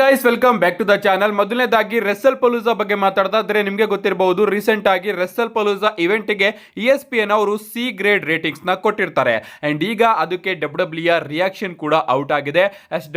Guys, welcome back to the channel. ಮೊದಲನೇದಾಗಿ WrestlePalooza ಬಗ್ಗೆ ಮಾತಾಡೋದಾದ್ರೆ ನಿಮಗೆ ಗೊತ್ತಿರಬಹುದು, ರೀಸೆಂಟ್ ಆಗಿ ರೆಸ್ಸಲ್ ಪಲೂಸಾ ಇವೆಂಟ್ ಗೆ ESPN ಅವರು ಸಿ ಗ್ರೇಡ್ ರೇಟಿಂಗ್ಸ್ ನ ಕೊಟ್ಟಿರ್ತಾರೆ. ಅಂಡ್ ಈಗ ಅದಕ್ಕೆ WWE ರಿಯಾಕ್ಷನ್ ಕೂಡ ಔಟ್ ಆಗಿದೆ.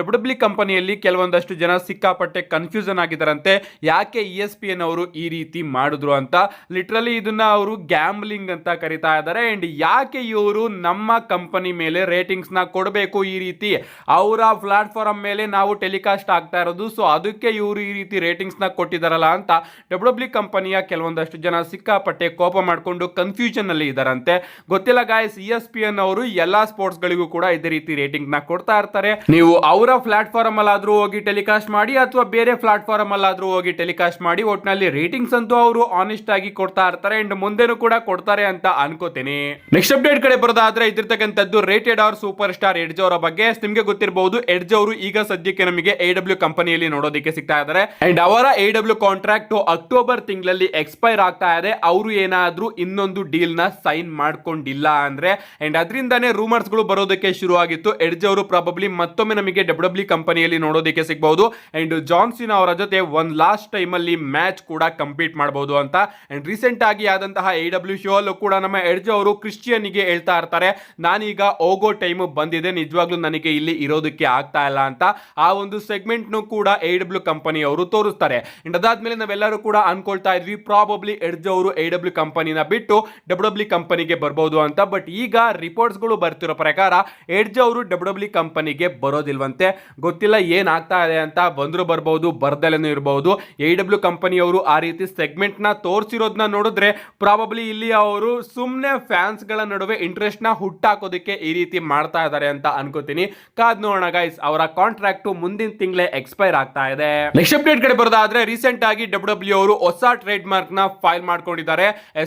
WWE ಕಂಪನಿಯಲ್ಲಿ ಕೆಲವೊಂದಷ್ಟು ಜನ ಸಿಕ್ಕಾಪಟ್ಟೆ ಕನ್ಫ್ಯೂಷನ್ ಆಗಿದ್ದಾರಂತೆ, ಯಾಕೆ ESPN ಅವರು ಈ ರೀತಿ ಮಾಡಿದ್ರು ಅಂತ. ಲಿಟ್ರಲಿ ಇದನ್ನ ಅವರು ಗ್ಯಾಂಬ್ಲಿಂಗ್ ಅಂತ ಕರಿತಾ ಇದ್ದಾರೆ. ಅಂಡ್ ಯಾಕೆ ಇವರು ನಮ್ಮ ಕಂಪನಿ ಮೇಲೆ ರೇಟಿಂಗ್ಸ್ ನ ಕೊಡಬೇಕು, ಈ ರೀತಿ ಅವರ ಪ್ಲಾಟ್ಫಾರ್ಮ್ ಮೇಲೆ ನಾವು ಟೆಲಿಕಾಸ್ಟ್ ಆಗ್ತಾ ಇರೋದು, ಸೊ ಅದಕ್ಕೆ ಇವರು ಈ ರೀತಿ ರೇಟಿಂಗ್ಸ್ ನ ಕೊಟ್ಟಿದಾರಲ್ಲ ಅಂತ WWE ಕಂಪನಿಯ ಕೆಲವೊಂದಷ್ಟು ಜನ ಸಿಕ್ಕಾಪಟ್ಟೆ ಕೋಪ ಮಾಡಿಕೊಂಡು ಕನ್ಫ್ಯೂಷನ್ ಅಲ್ಲಿ ಇದಾರಂತೆ. ಗೊತ್ತಿಲ್ಲ ಗಾಯ್ಸ್, ESPN ಅವರು ಎಲ್ಲಾ ಸ್ಪೋರ್ಟ್ಸ್ ಗಳಿಗೂ ಕೂಡ ಇದೇ ರೀತಿ ರೇಟಿಂಗ್ ನ ಕೊಡ್ತಾ ಇರ್ತಾರೆ. ನೀವು ಅವರ ಪ್ಲಾಟ್ಫಾರ್ಮ್ ಅಲ್ಲಾದ್ರೂ ಹೋಗಿ ಟೆಲಿಕಾಸ್ಟ್ ಮಾಡಿ ಅಥವಾ ಬೇರೆ ಪ್ಲಾಟ್ಫಾರ್ಮ್ ಅಲ್ಲಾದ್ರೂ ಹೋಗಿ ಟೆಲಿಕಾಸ್ಟ್ ಮಾಡಿ, ಒಟ್ಟಿನಲ್ಲಿ ರೇಟಿಂಗ್ಸ್ ಅಂತೂ ಅವರು ಆನೆಸ್ಟ್ ಆಗಿ ಕೊಡ್ತಾ ಇರ್ತಾರೆ. ಅಂಡ್ ಮುಂದೆನೂ ಕೂಡ ಕೊಡ್ತಾರೆ ಅಂತ ಅನ್ಕೋತೀನಿ. ನೆಕ್ಸ್ಟ್ ಅಪ್ಡೇಟ್ ಕಡೆ ಬರೋದಾದ್ರೆ ಇದಿರ್ತಕ್ಕಂಥದ್ದು rated R super star Edge ಅವರ ಬಗ್ಗೆ. ನಿಮಗೆ ಗೊತ್ತಿರಬಹುದು, ಎಡ್ಜ್ ಅವರು ಈಗ ಸದ್ಯಕ್ಕೆ ನಮಗೆ AEW ಕಂಪನಿಯಲ್ಲಿ ನೋಡೋದಕ್ಕೆ ಸಿಗ್ತಾ ಇದ್ದಾರೆ. ಅಂಡ್ ಅವರ AEW ಕಾಂಟ್ರಾಕ್ಟ್ ಅಕ್ಟೋಬರ್ ತಿಂಗಳಲ್ಲಿ ಎಕ್ಸ್ಪೈರ್ ಆಗ್ತಾ ಇದೆ. ಅವರು ಏನಾದ್ರೂ ಇನ್ನೊಂದು ಡೀಲ್ ನ ಸೈನ್ ಮಾಡ್ಕೊಂಡಿಲ್ಲ ಅಂದ್ರೆ, ಅಂಡ್ ಅದರಿಂದಾನೇ ರೂಮರ್ಸ್ ಗಳು ಬರೋದಕ್ಕೆ ಶುರು ಆಗಿತ್ತು. ಎಡ್ಜ್ ಅವರು ಪ್ರಾಬಬ್ಲಿ ಮತ್ತೊಮ್ಮೆ ನಮಗೆ WWE ಕಂಪನಿಯಲ್ಲಿ ನೋಡೋದಕ್ಕೆ ಸಿಗಬಹುದು. ಅಂಡ್ ಜಾನ್ ಸಿನಾ ಅವರ ಜೊತೆ ಒಂದ್ ಲಾಸ್ಟ್ ಟೈಮ್ ಅಲ್ಲಿ ಮ್ಯಾಚ್ ಕೂಡ ಕಂಪ್ಲೀಟ್ ಮಾಡಬಹುದು ಅಂತ. ಅಂಡ್ ರೀಸೆಂಟ್ ಆಗಿ ಆದಂತಹ AEW ಶೋ ಅಲ್ಲೂ ಕೂಡ ನಮ್ಮ ಎಡ್ಜ್ ಅವರು ಕ್ರಿಶ್ಚಿಯನ್ ಗೆ ಹೇಳ್ತಾ ಇರ್ತಾರೆ, ನಾನೀಗ ಹೋಗೋ ಟೈಮ್ ಬಂದಿದೆ, ನಿಜವಾಗ್ಲೂ ನನಗೆ ಇಲ್ಲಿ ಇರೋದಕ್ಕೆ ಆಗ್ತಾ ಇಲ್ಲ ಅಂತ. ಆ ಒಂದು ಸೆಗ್ಮೆಂಟ್ ನು ಕೂಡ AEW ಕಂಪನಿ ಅವರು ತೋರಿಸ್ತಾರೆ. ಅಂಡ್ ಅದಾದ್ಮೇಲೆ ನಾವೆಲ್ಲರೂ ಕೂಡ ಅನ್ಕೊಳ್ತಾ ಇದ್ವಿ, ಪ್ರಾಬಬ್ಲಿ ಎಡ್ಜ್ ಅವರು AEW ಕಂಪನಿನ ಬಿಟ್ಟು WWE ಕಂಪನಿಗೆ ಬರ್ಬೋದು ಅಂತ. ಬಟ್ ಈಗ ರಿಪೋರ್ಟ್ಸ್ ಗಳು ಬರ್ತಿರೋ ಪ್ರಕಾರ ಎಡ್ಜ್ ಅವರು WWE ಕಂಪನಿಗೆ ಬರೋದಿಲ್ವಂತೆ. ಗೊತ್ತಿಲ್ಲ ಏನಾಗ್ತಾ ಇದೆ ಅಂತ. ಬಂದ್ರು ಬರ್ಬಹುದು, ಬರ್ದಲೇನೂ ಇರಬಹುದು. AEW ಕಂಪನಿಯವರು ಆ ರೀತಿ ಸೆಗ್ಮೆಂಟ್ ನ ತೋರಿಸಿರೋದನ್ನ ನೋಡಿದ್ರೆ ಪ್ರಾಬಬ್ಲಿ ಇಲ್ಲಿ ಅವರು ಸುಮ್ಮನೆ ಫ್ಯಾನ್ಸ್ ಗಳ ನಡುವೆ ಇಂಟ್ರೆಸ್ಟ್ ನ ಹುಟ್ಟಾಕೋದಕ್ಕೆ ಈ ರೀತಿ ಮಾಡ್ತಾ ಇದ್ದಾರೆ ಅಂತ ಅನ್ಕೋತೀನಿ. ಕಾದ್ ನೋಡೋಣ ಗೈಸ್, ಅವರ ಕಾಂಟ್ರಾಕ್ಟ್ ಮುಂದಿನ ತಿಂಗಳೇ ಎಕ್ಸ್ಪೈರ್ ಆಗ್ತಾ ಇದೆ. ನೆಕ್ಸ್ಟ್ ಅಪ್ಡೇಟ್ ಕಡೆ ಬರೋದಾದ್ರೆ ರೀಸೆಂಟ್ ಆಗಿ WWE ಅವರು ಹೊಸ ಟ್ರೇಡ್ ಮಾರ್ಕ್ ನ ಫೈಲ್ ಮಾಡ್ಕೊಂಡಿದ್ದಾರೆ.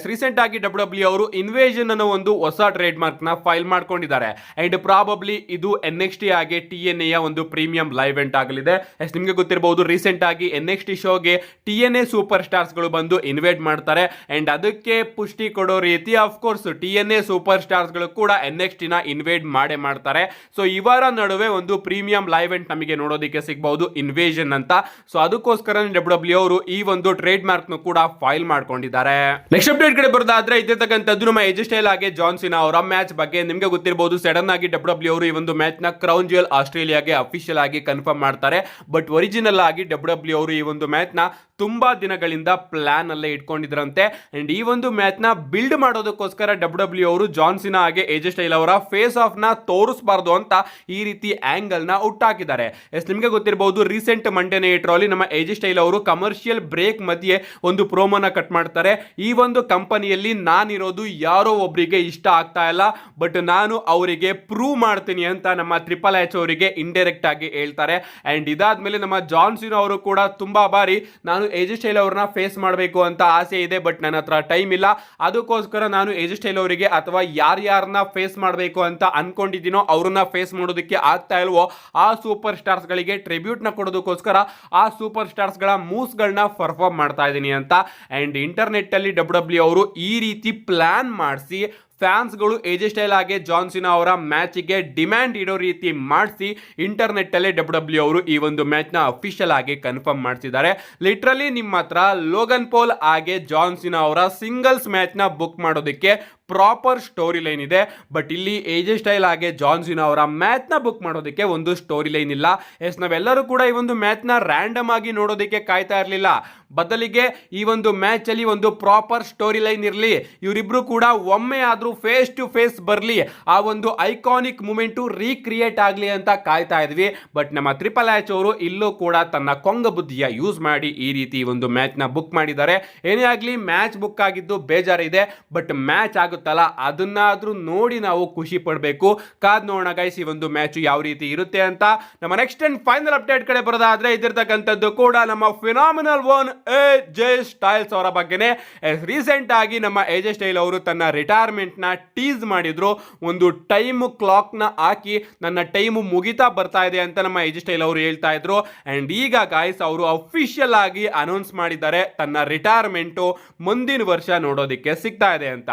ರೀಸೆಂಟ್ ಆಗಿ WWE ಅವರು ಇನ್ವೇಷನ್ ಅನ್ನೋ ಒಂದು ಹೊಸ ಟ್ರೇಡ್ ಮಾರ್ಕ್ ನ ಫೈಲ್ ಮಾಡ್ಕೊಂಡಿದ್ದಾರೆ. ಅಂಡ್ ಪ್ರಾಬಬ್ಲಿ ಇದು NXT ಆಗಿ TNA ಯ ಒಂದು ಪ್ರೀಮಿಯಂ ಲೈವ್ ಇವೆಂಟ್ ಆಗಲಿದೆ. ನಿಮಗೆ ಗೊತ್ತಿರಬಹುದು, ರೀಸೆಂಟ್ ಆಗಿ NXT ಶೋಗೆ TNA ಸೂಪರ್ ಸ್ಟಾರ್ಸ್ ಗಳು ಬಂದು ಇನ್ವೈಟ್ ಮಾಡ್ತಾರೆ. ಅಂಡ್ ಅದಕ್ಕೆ ಪುಷ್ಟಿ ಕೊಡೋ ರೀತಿ ಅಫ್ಕೋರ್ಸ್ TNA ಸೂಪರ್ ಸ್ಟಾರ್ಸ್ ಗಳು ಕೂಡ NXT ನ ಇನ್ವೈಟ್ ಮಾಡೇ ಮಾಡ್ತಾರೆ. ಸೊ ಇವರ ನಡುವೆ ಒಂದು ಪ್ರೀಮಿಯಂ ಲೈವ್ ಇವೆಂಟ್ ನಮಗೆ ನೋಡೋದಕ್ಕೆ ಸಿಗಬಹುದು, ಇನ್ವೇಷನ್ ಅಂತ. ಸೊ ಅದಕ್ಕೋಸ್ಕರ WWE ಅವರು ಈ ಒಂದು ಟ್ರೇಡ್ ಮಾರ್ಕ್ ನು ಕೂಡ ಫೈಲ್ ಮಾಡ್ಕೊಂಡಿದ್ದಾರೆ. ನೆಕ್ಸ್ಟ್ ಅಪ್ಡೇಟ್ ಕಡೆ ಬರೋದಾದ್ರೆ ಇದ್ದಿರ್ತಕ್ಕಂಥದ್ದು ನಮ್ಮ AJ ಸ್ಟೈಲ್ ಆಗಿ ಜಾನ್ ಸಿನಾ ಅವರ ಮ್ಯಾಚ್ ಬಗ್ಗೆ. ನಿಮಗೆ ಗೊತ್ತಿರಬಹುದು, ಸಡನ್ ಆಗಿ WWE ಅವರು ಈ ಒಂದು ಮ್ಯಾಚ್ ನ ಕ್ರೌನ್ ಜ್ಯುವೆಲ್ ಆಸ್ಟ್ರೇಲಿಯಾಗೆ ಅಫಿಷಿಯಲ್ ಆಗಿ ಕನ್ಫರ್ಮ್ ಮಾಡ್ತಾರೆ. ಬಟ್ ಒರಿಜಿನಲ್ ಆಗಿ WWE ಅವರು ಈ ಒಂದು ಮ್ಯಾಚ್ ನ ತುಂಬಾ ದಿನಗಳಿಂದ ಪ್ಲಾನ್ ಅಲ್ಲೇ ಇಟ್ಕೊಂಡಿದ್ರಂತೆ. ಅಂಡ್ ಈ ಒಂದು ಮ್ಯಾಚ್ ನ ಬಿಲ್ಡ್ ಮಾಡೋದಕ್ಕೋಸ್ಕರ WWE ಅವರು ಜಾನ್ ಸಿನಾ ಹಾಗೆ AJ ಸ್ಟೈಲ್ ಅವರ ಫೇಸ್ ಆಫ್ ನ ತೋರಿಸಬಾರದು ಅಂತ ಈ ರೀತಿ ಆಂಗಲ್ ನ ಹುಟ್ಟಾಕಿದ್ದಾರೆ. ನಿಮಗೆ ಗೊತ್ತಿರಬಹುದು, ರೀಸೆಂಟ್ ಮಂಡೇ ನೈಟ್ ರಾ ಅಲ್ಲಿ ನಮ್ಮ AJ ಸ್ಟೈಲ್ ಅವರು ಕಮರ್ಷಿಯಲ್ ಬ್ರೇಕ್ ಮಧ್ಯೆ ಒಂದು ಪ್ರೋಮೋನ ಕಟ್ ಮಾಡ್ತಾರೆ. ಈ ಒಂದು ಕಂಪನಿಯಲ್ಲಿ ನಾನಿರೋದು ಯಾರೋ ಒಬ್ಬರಿಗೆ ಇಷ್ಟ ಆಗ್ತಾ ಇಲ್ಲ, ಬಟ್ ನಾನು ಅವರಿಗೆ ಪ್ರೂವ್ ಮಾಡ್ತೀನಿ ಅಂತ ನಮ್ಮ ಟ್ರಿಪಲ್ ಎಚ್ ಅವರಿಗೆ ಇಂಡೈರೆಕ್ಟ್ ಆಗಿ ಹೇಳ್ತಾರೆ. ಅಂಡ್ ಇದಾದ್ಮೇಲೆ ನಮ್ಮ ಜಾನ್ ಸಿನಾ ಅವರು ಕೂಡ ತುಂಬಾ ಬಾರಿ ನಾನು AJ ಸ್ಟೈಲ್ ಅವ್ರನ್ನ ಫೇಸ್ ಮಾಡಬೇಕು ಅಂತ ಆಸೆ ಇದೆ, ಬಟ್ ನನ್ನ ಹತ್ರ ಟೈಮ್ ಇಲ್ಲ, ಅದಕ್ಕೋಸ್ಕರ ನಾನು AJ ಸ್ಟೈಲ್ ಅವರಿಗೆ ಅಥವಾ ಯಾರ್ಯಾರನ್ನ ಫೇಸ್ ಮಾಡಬೇಕು ಅಂತ ಅನ್ಕೊಂಡಿದ್ದೀನೋ ಅವ್ರನ್ನ ಫೇಸ್ ಮಾಡೋದಕ್ಕೆ ಆಗ್ತಾ ಇಲ್ವೋ ಆ ಸೂಪರ್ ಸ್ಟಾರ್ಸ್ ಗಳಿಗೆ ಟ್ರಿಬ್ಯೂಟ್ ನ ಕೊಡೋದಕ್ಕೋಸ್ಕರ ಆ ಸೂಪರ್ ಸ್ಟಾರ್ಸ್ ಗಳ ಮೂವ್ಸ್ ಗಳನ್ನ ಪರ್ಫಾರ್ಮ್ ಮಾಡ್ತಾ ಇದ್ದೀನಿ ಅಂತ. ಅಂಡ್ ಇಂಟರ್ನೆಟ್ ಅಲ್ಲಿ WWE ಅವರು ಈ ರೀತಿ ಪ್ಲಾನ್ ಮಾಡಿಸಿ ಫ್ಯಾನ್ಸ್ ಗಳು AJ ಸ್ಟೈಲ್ ಆಗಿ ಜಾನ್ ಸಿನಾ ಅವರ ಮ್ಯಾಚ್ ಗೆ ಡಿಮ್ಯಾಂಡ್ ಇಡೋ ರೀತಿ ಮಾಡಿಸಿ ಇಂಟರ್ನೆಟ್ ಅಲ್ಲಿ WWE ಅವರು ಈ ಒಂದು ಮ್ಯಾಚ್ ನ ಅಫಿಷಿಯಲ್ ಆಗಿ ಕನ್ಫರ್ಮ್ ಮಾಡ್ತಿದ್ದಾರೆ. ಲಿಟ್ರಲಿ ನಿಮ್ಮ ಹತ್ರ ಲೋಗನ್ ಪೌಲ್ ಹಾಗೆ ಜಾನ್ ಸಿನಾ ಅವರ ಸಿಂಗಲ್ಸ್ ಮ್ಯಾಚ್ ನ ಬುಕ್ ಮಾಡೋದಕ್ಕೆ ಪ್ರಾಪರ್ ಸ್ಟೋರಿ ಲೈನ್ ಇದೆ. ಬಟ್ ಇಲ್ಲಿ AJ ಸ್ಟೈಲ್ ಹಾಗೆ ಜಾನ್ ಸಿನಾ ಅವರ ಮ್ಯಾಚ್ ನ ಬುಕ್ ಮಾಡೋದಕ್ಕೆ ಒಂದು ಸ್ಟೋರಿ ಲೈನ್ ಇಲ್ಲ. ನಾವೆಲ್ಲರೂ ಕೂಡ ಈ ಒಂದು ಮ್ಯಾಚ್ ನ ರ್ಯಾಂಡಮ್ ಆಗಿ ನೋಡೋದಕ್ಕೆ ಕಾಯ್ತಾ ಇರಲಿಲ್ಲ. ಬದಲಿಗೆ ಈ ಒಂದು ಮ್ಯಾಚ್ ಅಲ್ಲಿ ಒಂದು ಪ್ರಾಪರ್ ಸ್ಟೋರಿ ಲೈನ್ ಇರಲಿ, ಇವರಿಬ್ರು ಕೂಡ ಒಮ್ಮೆ ಆದ್ರೂ ಫೇಸ್ ಟು ಫೇಸ್ ಬರಲಿ, ಆ ಒಂದು ಐಕಾನಿಕ್ ಮೂಮೆಂಟ್ ರೀಕ್ರಿಯೇಟ್ ಆಗಲಿ ಅಂತ ಕಾಯ್ತಾ ಇದ್ವಿ. ಬಟ್ ನಮ್ಮ ಟ್ರಿಪಲ್ ಎಚ್ ಅವರು ಇಲ್ಲೂ ಕೂಡ ತನ್ನ ಕೊಂಗ ಬುದ್ಧಿಯ ಯೂಸ್ ಮಾಡಿ ಈ ರೀತಿ ಒಂದು ಮ್ಯಾಚ್ ನ ಬುಕ್ ಮಾಡಿದ್ದಾರೆ. ಏನೇ ಆಗಲಿ, ಮ್ಯಾಚ್ ಬುಕ್ ಆಗಿದ್ದು ಬೇಜಾರಿದೆ, ಬಟ್ ಮ್ಯಾಚ್ ಆಗುತ್ತಲ್ಲ ಅದನ್ನಾದ್ರೂ ನೋಡಿ ನಾವು ಖುಷಿ ಪಡಬೇಕು. ಕಾದ್ ನೋಡೋಣ ಗೈಸ್, ಈ ಒಂದು ಮ್ಯಾಚ್ ಯಾವ ರೀತಿ ಇರುತ್ತೆ ಅಂತ. ನಮ್ಮ ನೆಕ್ಸ್ಟ್ ಅಂಡ್ ಫೈನಲ್ ಅಪ್ಡೇಟ್ ಕಡೆ ಬರೋದಾದ್ರೆ ಇದಿರ್ತಕ್ಕಂಥದ್ದು ಕೂಡ ನಮ್ಮ ಫಿನಾಮಿನಲ್ ಒನ್ AJ ಸ್ಟೈಲ್ಸ್ ಅವರ ಬಗ್ಗೆನೇ. ರೀಸೆಂಟ್ ಆಗಿ ನಮ್ಮ AJ ಸ್ಟೈಲ್ ಅವರು ತನ್ನ ರಿಟೈರ್ಮೆಂಟ್ ನ ಟೀಸ್ ಮಾಡಿದ್ರು. ಒಂದು ಟೈಮ್ ಕ್ಲಾಕ್ ನ ಹಾಕಿ ನನ್ನ ಟೈಮ್ ಮುಗಿತಾ ಬರ್ತಾ ಇದೆ ಅಂತ ನಮ್ಮ AJ ಸ್ಟೈಲ್ ಅವರು ಹೇಳ್ತಾ ಇದ್ರು. ಅಂಡ್ ಈಗ ಗಾಯ್ಸ್ ಅವರು ಅಫಿಷಿಯಲ್ ಆಗಿ ಅನೌನ್ಸ್ ಮಾಡಿದ್ದಾರೆ, ತನ್ನ ರಿಟೈರ್ಮೆಂಟ್ ಮುಂದಿನ ವರ್ಷ ನೋಡೋದಕ್ಕೆ ಸಿಗ್ತಾ ಇದೆ ಅಂತ.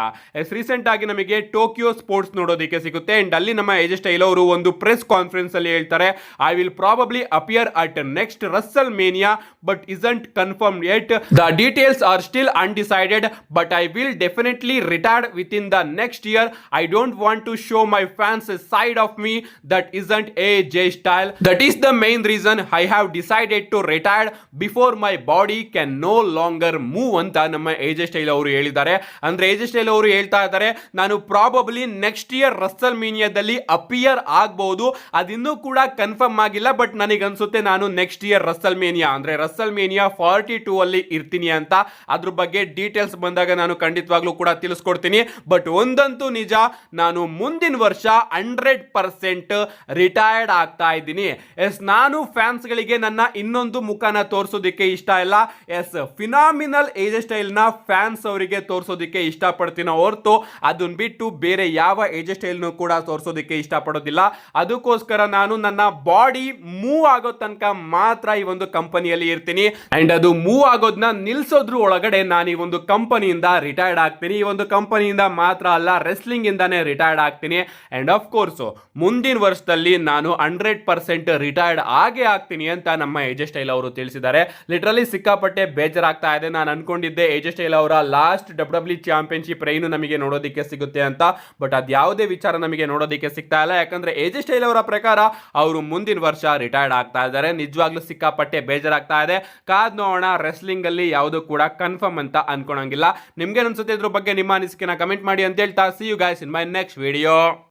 ರೀಸೆಂಟ್ ಆಗಿ ನಮಗೆ ಟೋಕಿಯೋ ಸ್ಪೋರ್ಟ್ಸ್ ನೋಡೋದಕ್ಕೆ ಸಿಗುತ್ತೆ ಅಂಡ್ ಅಲ್ಲಿ ನಮ್ಮ ಏಜೆ ಸ್ಟೈಲ್ ಅವರು ಒಂದು ಪ್ರೆಸ್ ಕಾನ್ಫರೆನ್ಸ್ ಅಲ್ಲಿ ಹೇಳ್ತಾರೆ, I will probably appear at next Russell mania but isn't confirmed yet. The details are still undecided, but I will definitely retire within the next year. I don't want to show my fans a side of me that isn't AJ style. That is the main reason I have decided to retire before my body can no longer move ಅಂತ ನಮ್ಮ AJ style ಅವರು ಹೇಳಿದ್ದಾರೆ. ಅಂದ್ರೆ AJ style ಅವರು ಹೇಳ್ತಾ ಇದ್ದಾರೆ, ನಾನು probably next year ರಸಲ್ ಮೀನಿಯಾದಲ್ಲಿ ಅಪಿಯರ್ ಆಗಬಹುದು, ಅದಿನ್ನೂ ಕೂಡ ಕನ್ಫರ್ಮ್ ಆಗಿಲ್ಲ, ಬಟ್ ನನಗನ್ಸುತ್ತೆ ನಾನು ನೆಕ್ಸ್ಟ್ ಇಯರ್ ರಸಲ್ ಮೇನಿಯಾ ಅಂದ್ರೆ ರಸಲ್ ಮೇನಿಯಾ 42 ಅಲ್ಲಿ ಇರ್ತೀನಿ ಅಂತ. ಅದ್ರ ಬಗ್ಗೆ ಡೀಟೇಲ್ಸ್ ಬಂದಾಗ ನಾನು ಖಂಡಿತವಾಗ್ಲೂ ಕೂಡ ತಿಳಿಸ್ಕೊಡ್ತೀನಿ. ಬಟ್ ಒಂದಂತೂ ನಿಜ, ನಾನು ಮುಂದಿನ ವರ್ಷ 100% ರಿಟೈರ್ಡ್ ಆಗ್ತಾ ಇದ್ದೀನಿ. ಎಸ್, ನಾನು ಫ್ಯಾನ್ಸ್ ಗಳಿಗೆ ನನ್ನ ಇನ್ನೊಂದು ಮುಖನ ತೋರಿಸೋದಕ್ಕೆ ಇಷ್ಟ ಇಲ್ಲ. ಎಸ್, ಫಿನಾಮಿನಲ್ ಏಜ್ ಸ್ಟೈಲ್ ನ ಫ್ಯಾನ್ಸ್ ಅವರಿಗೆ ತೋರಿಸೋದಕ್ಕೆ ಇಷ್ಟಪಡ್ತೀನಿ ಹೊರತು ಅದನ್ನ ಬಿಟ್ಟು ಬೇರೆ ಯಾವ ಏಜ್ ಸ್ಟೈಲ್ ಕೂಡ ತೋರಿಸೋದಕ್ಕೆ ಇಷ್ಟಪಡೋದಿಲ್ಲ. ಅದಕ್ಕೋಸ್ಕರ ನಾನು ನನ್ನ ಬಾಡಿ ಮೂವ್ ಆಗೋ ತನಕ ಮಾತ್ರ ಈ ಒಂದು ಕಂಪನಿಯಲ್ಲಿ ಇರ್ತೀನಿ. ಅಂಡ್ ಅದು ಮೂವ್ ಆಗೋದನ್ನ ನಿಲ್ಸೋದ್ರ ಒಳಗಡೆ ನಾನು ಈ ಒಂದು ಕಂಪನಿಯಿಂದ ರಿಟೈರ್ಡ್ ಆಗ್ತೀನಿ. ಈ ಒಂದು ಕಂಪನಿಯಿಂದ ಮಾತ್ರ ಅಲ್ಲ, ರೆಸ್ಲಿಂಗ್ ಇಂದಾನೆ ರಿಟೈರ್ಡ್ ಆಗ್ತೀನಿ. ಅಂಡ್ ಆಫ್ ಕೋರ್ಸ್ ಮುಂದಿನ ವರ್ಷದಲ್ಲಿ ನಾನು 100% ರಿಟೈರ್ಡ್ ಆಗೇ ಆಗ್ತೀನಿ ಅಂತ ನಮ್ಮ ಏಜೆ ಸ್ಟೈಲ್ ಅವರು ತಿಳಿಸಿದ್ದಾರೆ. ಲಿಟರಲಿ ಸಿಕ್ಕಾಪಟ್ಟೆ ಬೇಜಾರಾಗ್ತಾ ಇದೆ. ನಾನು ಅನ್ಕೊಂಡಿದ್ದೆ ಏಜೆ ಸ್ಟೈಲ್ ಅವರ ಲಾಸ್ಟ್ WWE ಚಾಂಪಿಯನ್ಶಿಪ್ ರೈನು ನಮಗೆ ನೋಡೋದಕ್ಕೆ ಸಿಗುತ್ತೆ ಅಂತ, ಬಟ್ ಅದು ಯಾವುದೇ ವಿಚಾರ ನಮಗೆ ನೋಡೋದಕ್ಕೆ ಸಿಗ್ತಾ ಇಲ್ಲ. ಯಾಕಂದ್ರೆ ಏಜೆ ಸ್ಟೈಲ್ ಅವರ ಪ್ರಕಾರ ಅವರು ಮುಂದಿನ ವರ್ಷ ರಿಟೈರ್ಡ್ ಆಗ್ತಾ ಇದ್ದಾರೆ. ನಿಜವಾಗ್ಲೂ ಸಿಕ್ಕಾಪಟ್ಟೆ ಬೇಜಾರಾಗ್ತಾ ಇದೆ. ಕಾದ್ ನೋಡೋಣ. ರೆಸ್ಲಿಂಗ್ ಅಲ್ಲಿ ಯಾವುದು ಕೂಡ ಕನ್ಫರ್ಮ್ ಅಂತ ಅನ್ಕೊಳಂಗಿಲ್ಲ. ನಿಮ್ಗೆ ಅನ್ಸುತ್ತೆ ಇದ್ರ ಬಗ್ಗೆ ನಿಮ್ಮ ಅನಿಸಿಕೆನ ಕಮೆಂಟ್ ಮಾಡಿ ಅಂತ ಹೇಳ್ತಾ, see you guys in my next video.